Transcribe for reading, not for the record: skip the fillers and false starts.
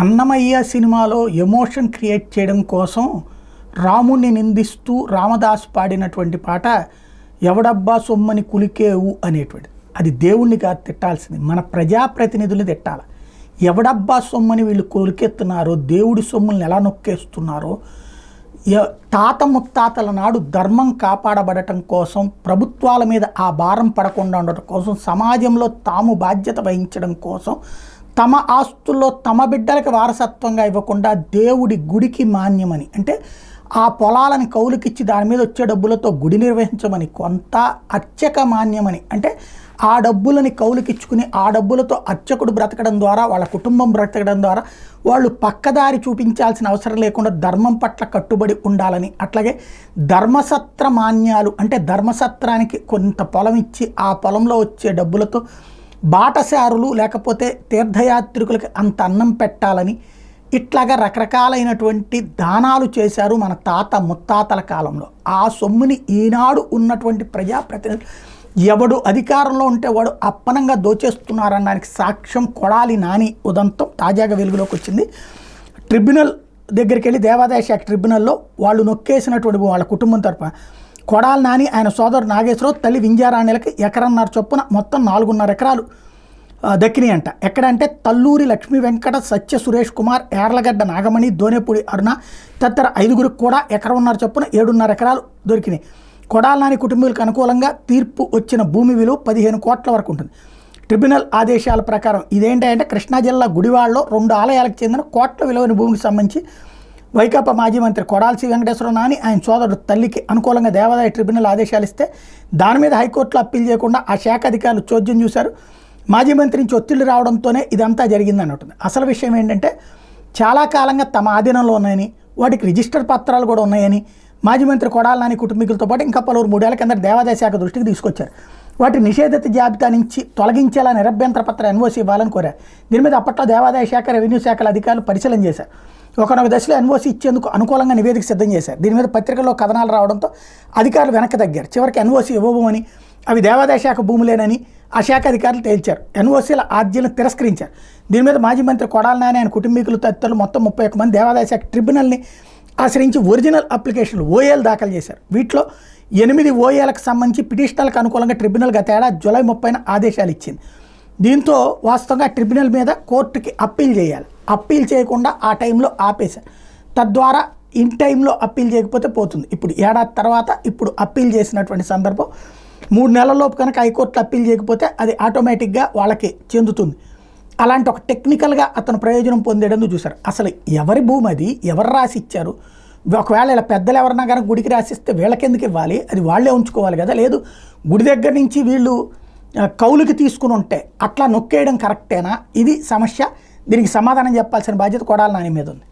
అన్నమయ్య సినిమాలో emotion create చేయడం కోసం రాముణ్ణి నిందిస్తూ రామదాస్ పాడినటువంటి పాట ఎవడబ్బా సొమ్మని కులికేవు అనేటువంటిది. అది దేవుణ్ణి కాదు తిట్టాల్సింది, మన ప్రజాప్రతినిధులు తిట్టాలి. ఎవడబ్బా సొమ్మని వీళ్ళు కులికెత్తున్నారో, దేవుడి సొమ్ముల్ని ఎలా నొక్కేస్తున్నారో, తాత ముత్తాతల నాడు ధర్మం కాపాడబడటం కోసం, ప్రభుత్వాల మీద ఆ భారం పడకుండా ఉండటం కోసం, సమాజంలో తాము బాధ్యత వహించడం కోసం, తమ ఆస్తుల్లో తమ బిడ్డలకి వారసత్వంగా ఇవ్వకుండా దేవుడి గుడికి మాన్యమని, అంటే ఆ పొలాలని కౌలుకిచ్చి దాని మీద వచ్చే డబ్బులతో గుడి నిర్వహించమని, కొంత అర్చక మాన్యమని, అంటే ఆ డబ్బులని కౌలుకిచ్చుకుని ఆ డబ్బులతో అర్చకుడు బ్రతకడం ద్వారా, వాళ్ళ కుటుంబం బ్రతకడం ద్వారా వాళ్ళు పక్కదారి చూపించాల్సిన అవసరం లేకుండా ధర్మం పట్ల కట్టుబడి ఉండాలని, అట్లాగే ధర్మసత్ర మాన్యాలు, అంటే ధర్మసత్రానికి కొంత పొలం ఇచ్చి ఆ పొలంలో వచ్చే డబ్బులతో బాటసారులు లేకపోతే తీర్థయాత్రికులకి అంత అన్నం పెట్టాలని, ఇట్లాగా రకరకాలైనటువంటి దానాలు చేశారు మన తాత ముత్తాతల కాలంలో. ఆ సొమ్ముని ఈనాడు ఉన్నటువంటి ప్రజాప్రతినిధులు ఎవడు అధికారంలో ఉంటే వాడు అప్పనంగా దోచేస్తున్నారనడానికి సాక్ష్యం కొడాలి నాని ఉదంతం తాజాగా వెలుగులోకి వచ్చింది. ట్రిబ్యునల్ దగ్గరికి వెళ్ళి దేవాదాయ శాఖ ట్రిబ్యునల్లో వాళ్ళు నొక్కేసినటువంటి వాళ్ళ కుటుంబం తరపున కొడాలి నాని, ఆయన సోదరు నాగేశ్వరరావు, తల్లి వింజారాణిలకి ఎకరన్నర చొప్పున మొత్తం 4.5 ఎకరాలు దక్కినాయి అంట. ఎక్కడంటే తల్లూరి లక్ష్మీ వెంకట, సత్య సురేష్ కుమార్, ఏర్లగడ్డ నాగమణి, దోనేపూడి అరుణ తదితర 5గురికి కూడా ఎకరన్నర చొప్పున 7.5 ఎకరాలు దొరికినాయి. కొడాలి నాని కుటుంబీకులకు అనుకూలంగా తీర్పు వచ్చిన భూమి విలువ 15 కోట్ల వరకు ఉంటుంది. ట్రిబ్యునల్ ఆదేశాల ప్రకారం ఇదేంటంటే కృష్ణా జిల్లా గుడివాడలో 2 ఆలయాలకు చెందిన కోట్ల విలువైన భూమికి సంబంధించి వైకాపా మాజీ మంత్రి కొడాలి శ్రీ వెంకటేశ్వరరావు నాని, ఆయన సోదరుడు తల్లికి అనుకూలంగా దేవాదాయ ట్రిబ్యునల్ ఆదేశాలు ఇస్తే దాని మీద హైకోర్టులో అప్పీల్ చేయకుండా ఆ శాఖ అధికారులు చోద్యం చూశారు. మాజీ మంత్రి నుంచి ఒత్తిళ్లు రావడంతోనే ఇదంతా జరిగిందని ఉంటుంది. అసలు విషయం ఏంటంటే చాలా కాలంగా తమ ఆధీనంలో ఉన్నాయని, వాటికి రిజిస్టర్ పత్రాలు కూడా ఉన్నాయని మాజీ మంత్రి కొడాలి నాని కుటుంబీకులతో పాటు ఇంకా పలువురు 3 ఏళ్ల కింద దేవాదాయ శాఖ దృష్టికి తీసుకొచ్చారు. వాటి నిషేధిత జాబితా నుంచి తొలగించేలా నిరభ్యంతర పత్ర ఎన్ఓసీ ఇవ్వాలని కోరారు. దీని మీద అప్పట్లో దేవాదాయ శాఖ, రెవెన్యూ శాఖల అధికారులు పరిశీలన చేశారు. ఒకనొక దశలో ఎన్ఓసీ ఇచ్చేందుకు అనుకూలంగా నివేదిక సిద్ధం చేశారు. దీని మీద పత్రికల్లో కథనాలు రావడంతో అధికారులు వెనక్కి తగ్గారు. చివరికి ఎన్ఓసీ ఇవ్వబోమని, అవి దేవాదాయ శాఖ భూములేనని ఆ శాఖ అధికారులు తేల్చారు. ఎన్ఓసీల ఆర్జీలను తిరస్కరించారు. దీని మీద మాజీ మంత్రి కొడాలి నాని, ఆయన కుటుంబీకులు తదితరులు మొత్తం 31 మంది దేవాదాయ శాఖ ట్రిబ్యునల్ని ఆశ్రయించి ఒరిజినల్ అప్లికేషన్లు ఓఏలు దాఖలు చేశారు. వీటిలో 8 ఓఏలకు సంబంధించి పిటిషనర్లకు అనుకూలంగా ట్రిబ్యునల్ గత ఏడాది జూలై 30న ఆదేశాలు ఇచ్చింది. దీంతో వాస్తవంగా ట్రిబ్యునల్ మీద కోర్టుకి అప్పీల్ చేయాలి. అప్పీల్ చేయకుండా ఆ టైంలో ఆపేశారు. తద్వారా ఇన్ టైంలో అప్పీల్ చేయకపోతే పోతుంది. ఇప్పుడు ఏడాది తర్వాత ఇప్పుడు అప్పీల్ చేసినటువంటి సందర్భం 3 నెలల్లోపు కనుక హైకోర్టులో అప్పీల్ చేయకపోతే అది ఆటోమేటిక్గా వాళ్ళకి చెందుతుంది. అలాంటి ఒక టెక్నికల్గా అతను ప్రయోజనం పొందేటందుకు చూశారు. అసలు ఎవరి భూమి అది, ఎవరు రాసి ఇచ్చారు? ఒకవేళ ఇలా పెద్దలు ఎవరన్నా కనుక గుడికి రాసిస్తే వీళ్ళకెందుకు ఇవ్వాలి? అది వాళ్ళే ఉంచుకోవాలి కదా. లేదు గుడి దగ్గర నుంచి వీళ్ళు కౌలుకి తీసుకుని ఉంటే అట్లా నొక్కేయడం కరెక్టేనా? ఇది సమస్య. దీనికి సమాధానం చెప్పాల్సిన బాధ్యత కొడాలి నాని మీద ఉంది.